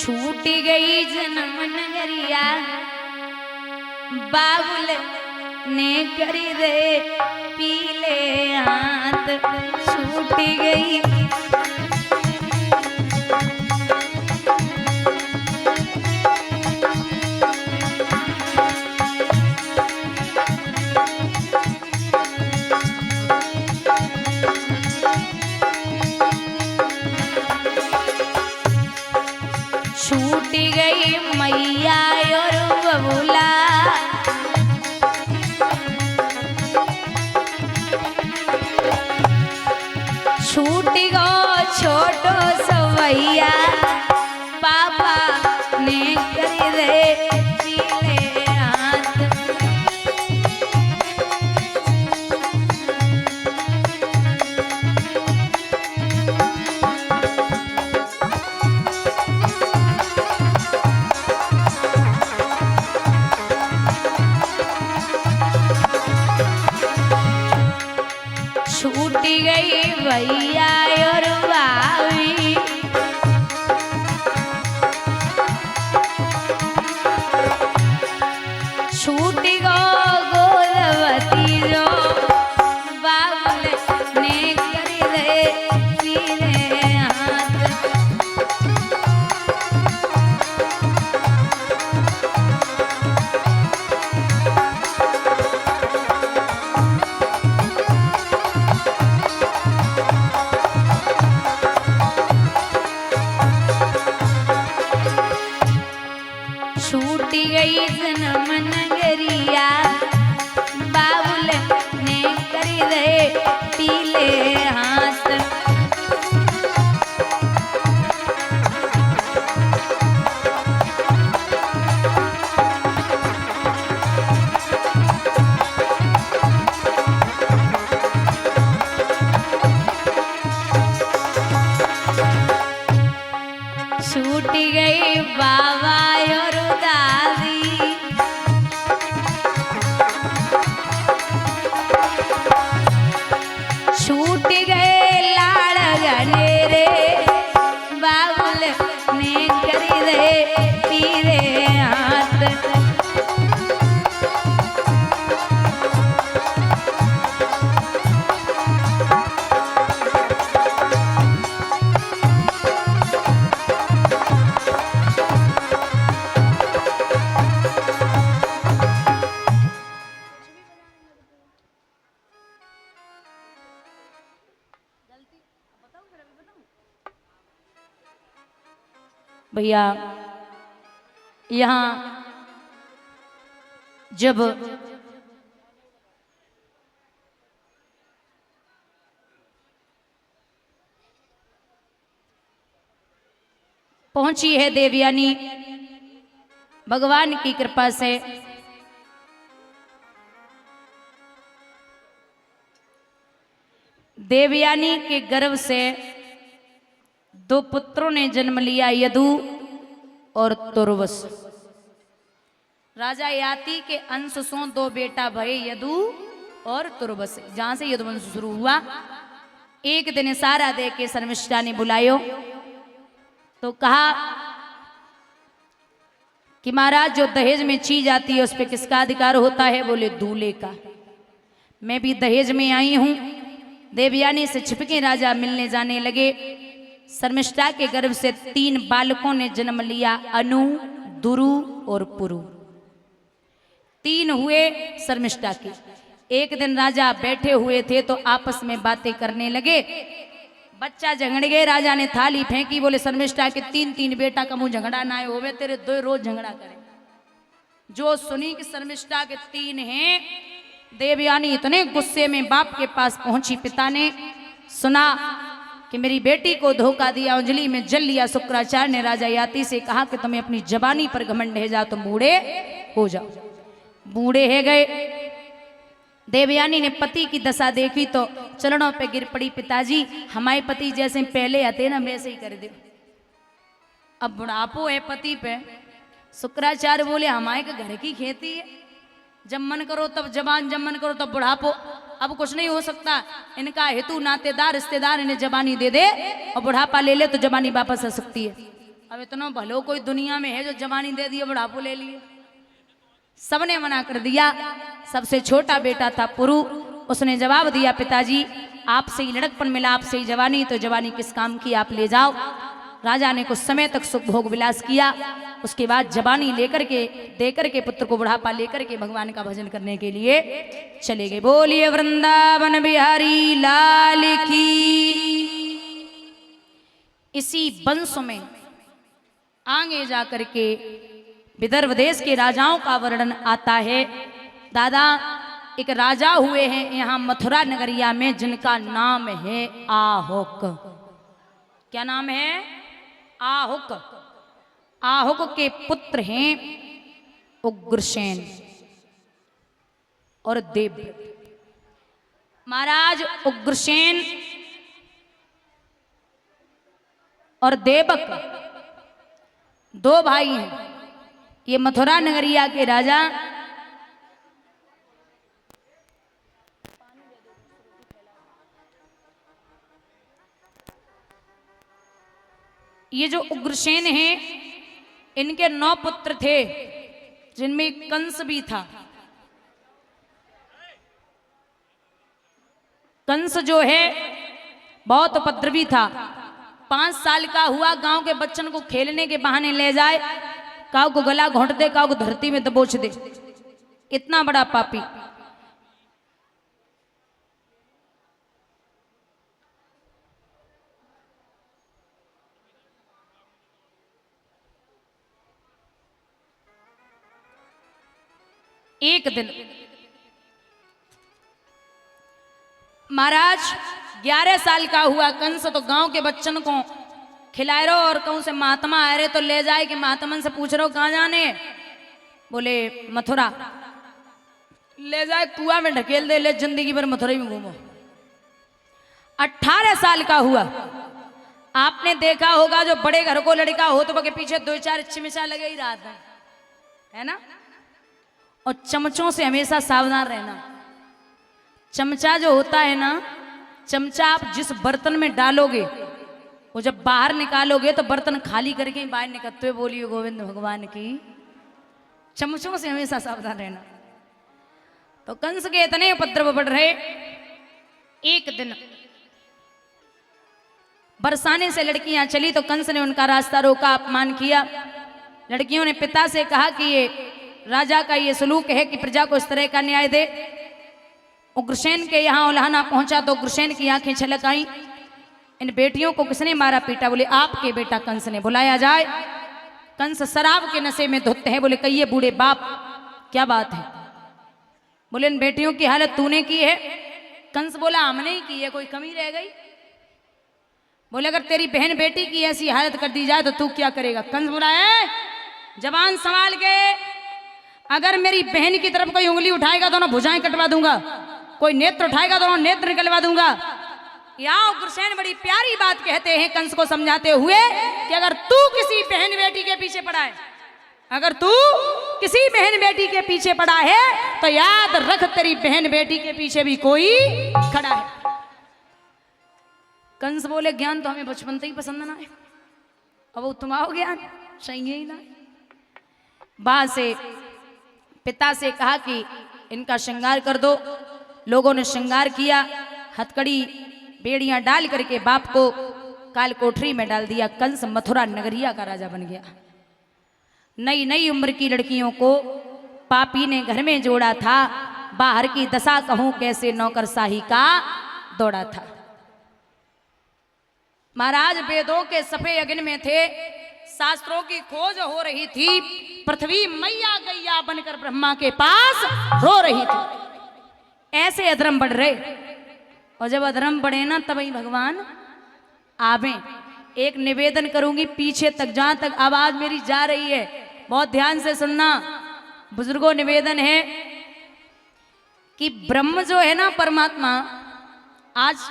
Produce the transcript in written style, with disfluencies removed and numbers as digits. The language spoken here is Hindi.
छूट गई जन्म नगरिया बाबुल ने करी रे पीले हाथ छूट गई। छूट गई मैया और बबूला छूट गो छोटो सवैया पापा ने करी रे पीले हाथ। छूट गई भैया और भाभी छूट गो गोदवती जो बाबुल ने करी रे पीले हाथ। छूट गई जन्म नगरिया बाबुल ने करी रे पीले हाथ। छूट गई बाबा और दादी छूट गए लाड़ गनेरे बाबुल ने करी रे पीरे हाथ। भैया यहाँ जब पहुंची है देवयानी भगवान की कृपा से देवयानी के गर्भ से दो पुत्रों ने जन्म लिया, यदु और तुर्वस। राजा याति के अंश सो दो बेटा भये, यदु और तुर्वस। जहां से यदुवंश शुरू हुआ। एक दिन सारा दे के शर्मिष्ठा ने बुलायो तो कहा कि महाराज जो दहेज में चीज आती है उस पर किसका अधिकार होता है? बोले दूल्हे का। मैं भी दहेज में आई हूं। देवयानी से छिपके राजा मिलने जाने लगे। शर्मिष्ठा के गर्भ से 3 बालकों ने जन्म लिया, अनु, दुरु और पुरु। 3 हुए शर्मिष्ठा के। एक दिन राजा बैठे हुए थे तो आपस में बातें करने लगे। बच्चा झगड़ गए। राजा ने थाली फेंकी, बोले शर्मिष्ठा के 3 बेटा का मुंह झगड़ा ना होवे, तेरे 2 रोज झगड़ा करे। जो सुनी कि शर्मिष्ठा के 3 हैं, देवयानी इतने गुस्से में बाप के पास पहुंची। पिता ने सुना कि मेरी बेटी को धोखा दिया, अंजलि में जल लिया। शुक्राचार्य ने राजा याति से कहा कि तुम्हें अपनी जवानी पर घमंड है, जा तुम बूढ़े हो जाओ। बूढ़े है गए। देवयानी ने पति की दशा देखी तो चरणों पे गिर पड़ी। पिताजी हमारे पति जैसे पहले आते ना वैसे ही कर दे। अब बुढ़ापो है पति पे। शुक्राचार्य बोले हमारे के घर की खेती है, जब मन करो तब जवान, जब मन करो तब बुढ़ापो। अब कुछ नहीं हो सकता। इनका हेतु नातेदार रिश्तेदार इन्हें जवानी दे दे और बुढ़ापा ले ले तो जवानी वापस आ सकती है। अब इतना भलो कोई दुनिया में है जो जवानी दे दिया बुढ़ापो ले लिए? सबने मना कर दिया। सबसे छोटा बेटा था पुरु, उसने जवाब दिया पिताजी आपसे ही लड़कपन मिला, आपसे ही जवानी, तो जवानी किस काम की, आप ले जाओ। राजा ने कुछ समय तक सुख भोग विलास किया, उसके बाद जवानी लेकर के देकर के पुत्र को बुढ़ापा लेकर के भगवान का भजन करने के लिए चले गए। बोलिए वृंदावन बिहारी लाल की। इसी वंश में आगे जाकर के विदर्भ देश के राजाओं का वर्णन आता है। दादा एक राजा हुए हैं यहाँ मथुरा नगरिया में, जिनका नाम है आहुक। क्या नाम है? आहुक। आहुक के पुत्र हैं उग्रसेन और देवव्रत। महाराज उग्रसेन और देवक दो भाई हैं। ये मथुरा नगरिया के राजा ये जो उग्रसेन हैं, इनके 9 पुत्र थे, जिनमें कंस भी था। कंस जो है बहुत उपद्रवी था। 5 साल का हुआ, गांव के बच्चन को खेलने के बहाने ले जाए, काऊ को गला घोंट दे, काऊ को धरती में दबोच दे। इतना बड़ा पापी। एक दिन महाराज 11 साल का हुआ कंस, तो गांव के बच्चन को खिलाए रहो और कहूं से महात्मा आ रहे तो ले जाए कि महात्मन से पूछ रहे हो कहां जाने? बोले मथुरा। ले जाए कुआं में ढकेल दे, ले जिंदगी भर मथुरा में घूमो। 18 साल का हुआ। आपने देखा होगा जो बड़े घर को लड़का हो तो के पीछे 2-4 चिमचा लगे ही रहता है ना। और चमचों से हमेशा सावधान रहना। चमचा जो होता है ना, चमचा आप जिस बर्तन में डालोगे वो जब बाहर निकालोगे तो बर्तन खाली करके ही बाहर निकलते हुए बोलिए गोविंद भगवान की। चमचों से हमेशा सावधान रहना। तो कंस के इतने उपद्रव बढ़ रहे। एक दिन बरसाने से लड़कियां चली तो कंस ने उनका रास्ता रोका, अपमान किया। लड़कियों ने पिता से कहा कि ये राजा का ये सलूक है कि प्रजा को इस तरह का न्याय दे। उग्रसेन के यहाँ उल्हाना पहुंचा तो उग्रसेन की आंखें छलक आई। इन बेटियों को किसने मारा पीटा? बोले आपके बेटा कंस ने। बुलाया जाए। कंस शराब के नशे में धुत है। बोले कहिए बूढ़े बाप क्या बात है? बोले इन बेटियों की हालत तूने की है। कंस बोला हमने ही की है, कोई कमी रह गई? बोले अगर तेरी बहन बेटी की ऐसी हालत कर दी जाए तो तू क्या करेगा? कंस बोला है जबान संभाल के, अगर मेरी बहन की तरफ कोई उंगली उठाएगा तो ना भुजाएं कटवा दूंगा, कोई नेत्र उठाएगा तो ना नेत्र निकलवा दूंगा। यहाँ उग्रसेन बड़ी प्यारी बात कहते हैं कंस को समझाते हुए कि अगर तू किसी बहन बेटी के पीछे पड़ा है, अगर तू किसी बहन बेटी के पीछे पड़ा है तो याद रख तेरी बहन बेटी के पीछे भी कोई खड़ा है। कंस बोले ज्ञान तो हमें बचपन से ही पसंद ना है, अब तुम आओ ज्ञान सही है ही ना। बात से पिता से कहा कि इनका श्रृंगार कर दो। लोगों ने श्रृंगार किया, हथकड़ी बेड़ियां डाल करके बाप को काल कोठरी में डाल दिया। कंस मथुरा नगरिया का राजा बन गया। नई नई उम्र की लड़कियों को पापी ने घर में जोड़ा था, बाहर की दशा कहूं कैसे नौकरशाही का दौड़ा था। महाराज वेदों के सफे यज्ञ में थे, शास्त्रों की खोज हो रही थी, पृथ्वी मैया गैया बनकर ब्रह्मा के पास रो रही थी। ऐसे अधर्म बढ़ रहे, और जब अधर्म बढ़े ना तब ही भगवान आवे। एक निवेदन करूंगी पीछे तक, जहां तक आवाज मेरी जा रही है बहुत ध्यान से सुनना। बुजुर्गों निवेदन है कि ब्रह्म जो है ना परमात्मा, आज